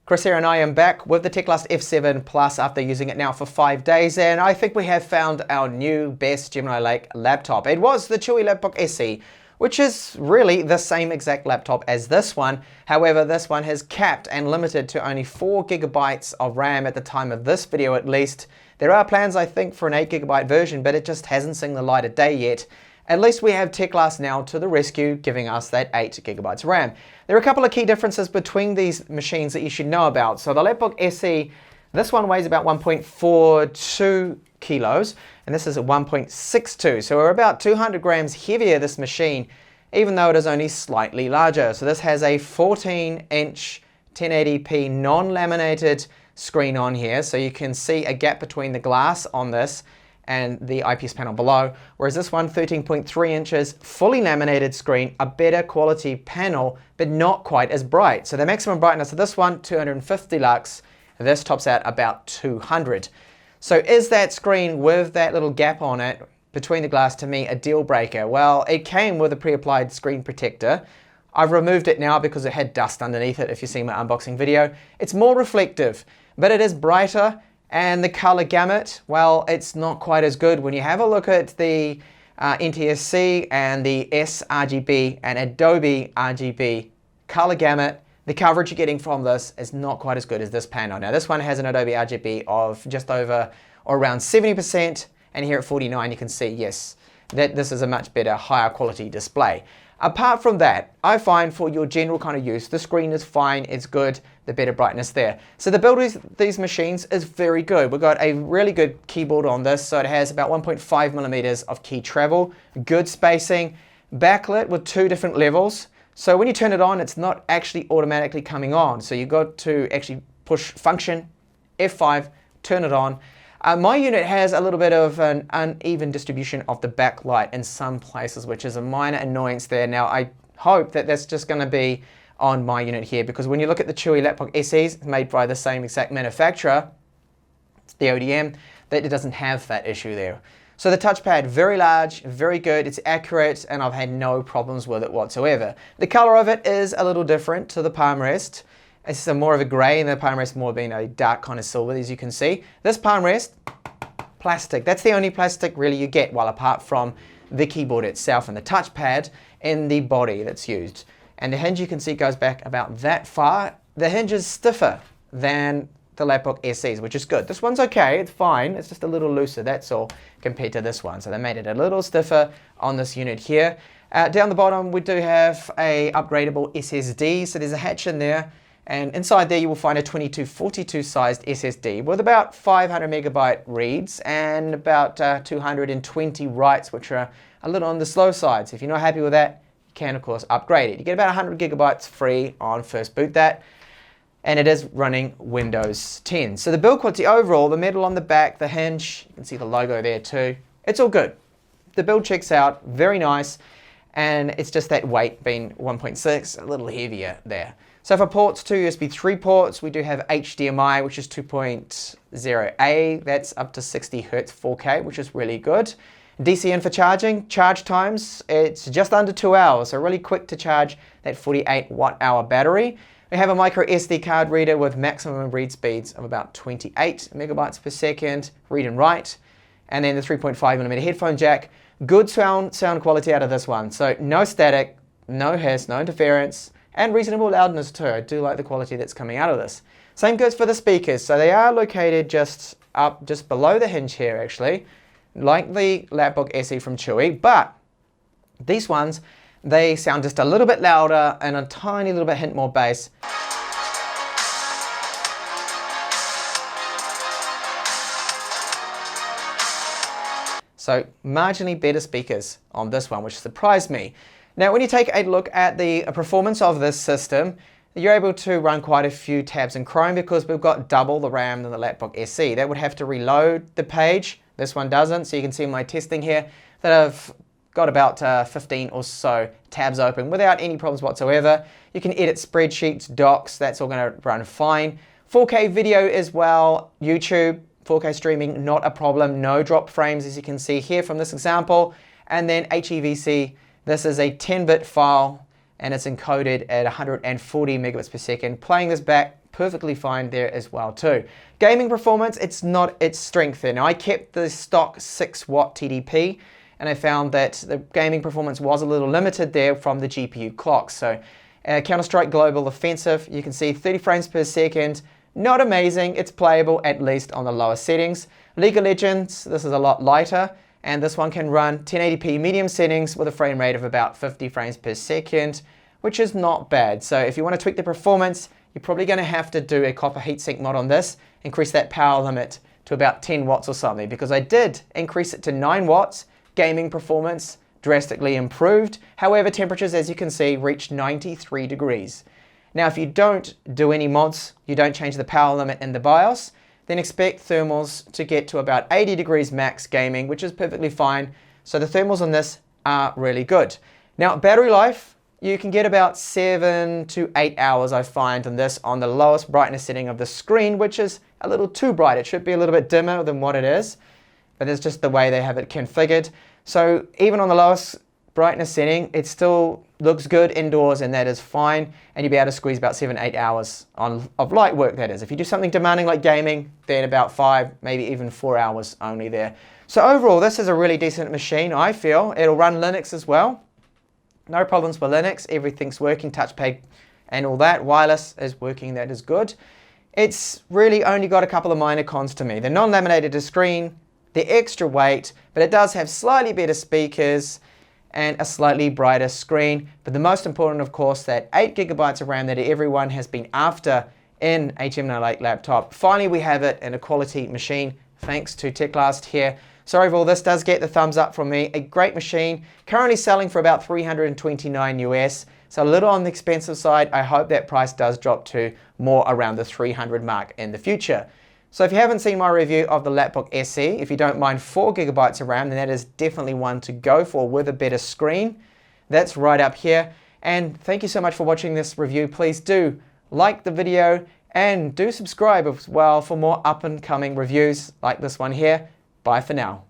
Chris here, and I am back with the Teclast F7 Plus after using it now for 5 days, and I think we have found our new best Gemini Lake laptop. It was the Chewy Lapbook SE, which is really the same exact laptop as this one. However, this one has capped and limited to only 4 GB of RAM at the time of this video at least. There are plans, I think, for an 8 GB version, but it just hasn't seen the light of day yet. At least we have Teclast now to the rescue, giving us that 8 GB RAM. There are a couple of key differences between these machines that you should know about. So the Lapbook SE, this one weighs about 1.42 kilos, and this is at 1.62. So we're about 200 grams heavier, this machine, even though it is only slightly larger. So this has a 14-inch 1080p non-laminated screen on here, so you can see a gap between the glass on this and the IPS panel below, whereas this one, 13.3 inches, fully laminated screen, a better quality panel, but not quite as bright. So the maximum brightness of this one, 250 lux, this tops out about 200. So is that screen with that little gap on it between the glass, to me, a deal breaker? Well, it came with a pre-applied screen protector. I've removed it now because it had dust underneath it, if you see my unboxing video. It's more reflective, but it is brighter. And the color gamut, well, it's not quite as good. When you have a look at the NTSC and the sRGB and Adobe RGB color gamut, the coverage you're getting from this is not quite as good as this panel. Now this one has an Adobe RGB of just over or around 70%, and here at 49 you can see, yes, that this is a much better, higher quality display. Apart from that, I find for your general kind of use, the screen is fine, it's good, the better brightness there. So the build of these machines is very good. We've got a really good keyboard on this, so it has about 1.5 millimeters of key travel, good spacing, backlit with 2 different levels. So when you turn it on, it's not actually automatically coming on. So you've got to actually push function, F5, turn it on. My unit has a little bit of an uneven distribution of the backlight in some places, which is a minor annoyance there. Now, I hope that that's just going to be on my unit here, because when you look at the Chewy Lapbook SEs, made by the same exact manufacturer, it's the ODM, that it doesn't have that issue there. So the touchpad, very large, very good, it's accurate, and I've had no problems with it whatsoever. The color of it is a little different to the palm rest. It's more of a grey, and the palm rest more being a dark kind of silver, as you can see. This palm rest, plastic. That's the only plastic really you get, well, apart from the keyboard itself and the touchpad and the body that's used. And the hinge, you can see, goes back about that far. The hinge is stiffer than the Lapbook SEs, which is good. This one's okay, it's fine. It's just a little looser, that's all, compared to this one. So they made it a little stiffer on this unit here. Down the bottom, we do have a upgradable SSD. So there's a hatch in there. And inside there you will find a 2242 sized SSD with about 500 megabyte reads and about 220 writes, which are a little on the slow side. So if you're not happy with that, you can of course upgrade it. You get about 100 gigabytes free on first boot that, and it is running Windows 10. So the build quality overall, the metal on the back, the hinge, you can see the logo there too, it's all good. The build checks out, very nice, and it's just that weight being 1.6, a little heavier there. So for ports, 2 USB 3 ports, we do have HDMI, which is 2.0A. That's up to 60 Hz 4K, which is really good. DC in for charging. Charge times, it's just under 2 hours, so really quick to charge that 48 watt-hour battery. We have a micro SD card reader with maximum read speeds of about 28 megabytes per second, read and write. And then the 3.5mm headphone jack. Good sound quality out of this one. So no static, no hiss, no interference, and reasonable loudness too. I do like the quality that's coming out of this. Same goes for the speakers. So they are located just below the hinge here actually, like the Lapbook SE from Chewy, but these ones, they sound just a little bit louder and a tiny little bit hint more bass. So marginally better speakers on this one, which surprised me. Now, when you take a look at the performance of this system, you're able to run quite a few tabs in Chrome because we've got double the RAM than the Lapbook SE. That would have to reload the page. This one doesn't, so you can see my testing here that I've got about 15 or so tabs open without any problems whatsoever. You can edit spreadsheets, docs, that's all going to run fine. 4K video as well, YouTube, 4K streaming, not a problem. No drop frames, as you can see here from this example. And then HEVC. This is a 10-bit file and it's encoded at 140 megabits per second. Playing this back perfectly fine there as well too. Gaming performance, it's not its strength there. Now I kept the stock 6-watt TDP, and I found that the gaming performance was a little limited there from the GPU clock. So Counter-Strike Global Offensive, you can see 30 frames per second, not amazing, it's playable at least on the lower settings. League of Legends, this is a lot lighter, and this one can run 1080p medium settings with a frame rate of about 50 frames per second, which is not bad. So if you want to tweak the performance, you're probably going to have to do a copper heatsink mod on this, increase that power limit to about 10 watts or something, because I did increase it to 9 watts, gaming performance drastically improved. However, temperatures, as you can see, reached 93 degrees. Now, if you don't do any mods, you don't change the power limit in the BIOS, then expect thermals to get to about 80 degrees max gaming, which is perfectly fine. So the thermals on this are really good. Now, battery life, you can get about 7 to 8 hours, I find, on this on the lowest brightness setting of the screen, which is a little too bright. It should be a little bit dimmer than what it is, but it's just the way they have it configured. So even on the lowest brightness setting, it still looks good indoors, and that is fine, and you'll be able to squeeze about 7 to 8 hours of light work, that is. If you do something demanding like gaming, then about 5, maybe even 4 hours only there. So overall, this is a really decent machine, I feel. It'll run Linux as well. No problems with Linux, everything's working, touchpad and all that. Wireless is working, that is good. It's really only got a couple of minor cons to me. The non-laminated screen, the extra weight, but it does have slightly better speakers and a slightly brighter screen. But the most important, of course, that 8 gigabytes of RAM that everyone has been after in a Gemini Lake laptop. Finally, we have it in a quality machine, thanks to Teclast here. So overall, this does get the thumbs up from me. A great machine, currently selling for about $329 US. So a little on the expensive side. I hope that price does drop to more around the 300 mark in the future. So if you haven't seen my review of the Lapbook SE, if you don't mind 4 gigabytes of RAM, then that is definitely one to go for with a better screen. That's right up here. And thank you so much for watching this review. Please do like the video and do subscribe as well for more up and coming reviews like this one here. Bye for now.